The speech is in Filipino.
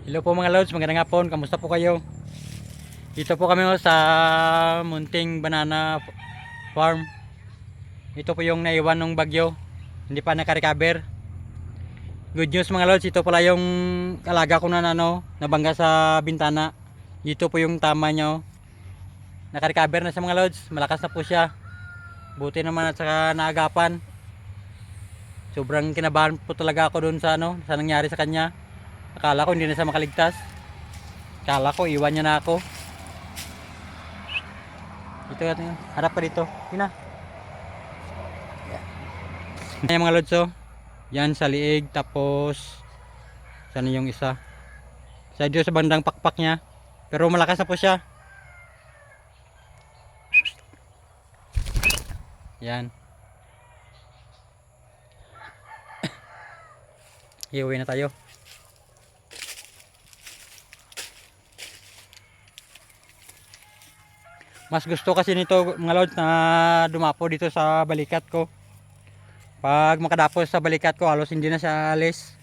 Hello po mga lods, magandang hapon. Kamusta po kayo? Dito po kami sa Munting Banana Farm. Ito po yung naiwan ng bagyo. Hindi pa naka-recover. Good news mga lods, ito pala yung alaga ko na nabangga sa bintana. Dito po yung tama niya. Naka-recover na siya mga lods. Malakas na po siya. Buti naman at saka naagapan. Sobrang kinabahan po talaga ako doon sa sa nangyari sa kanya. Akala ko hindi na siya makaligtas. Akala ko iwan niya na ako. Ito natin. Harap pa dito. Yun na. Ayan mga lods, oh. Yan sa liig. Tapos sana yung isa. Sa dito sa bandang pakpak niya. Pero malakas na po siya. Yan. Iuwi na tayo. Mas gusto kasi nito mga lods na dumapo dito sa balikat ko. Pag makadapos sa balikat ko halos hindi na siya alis.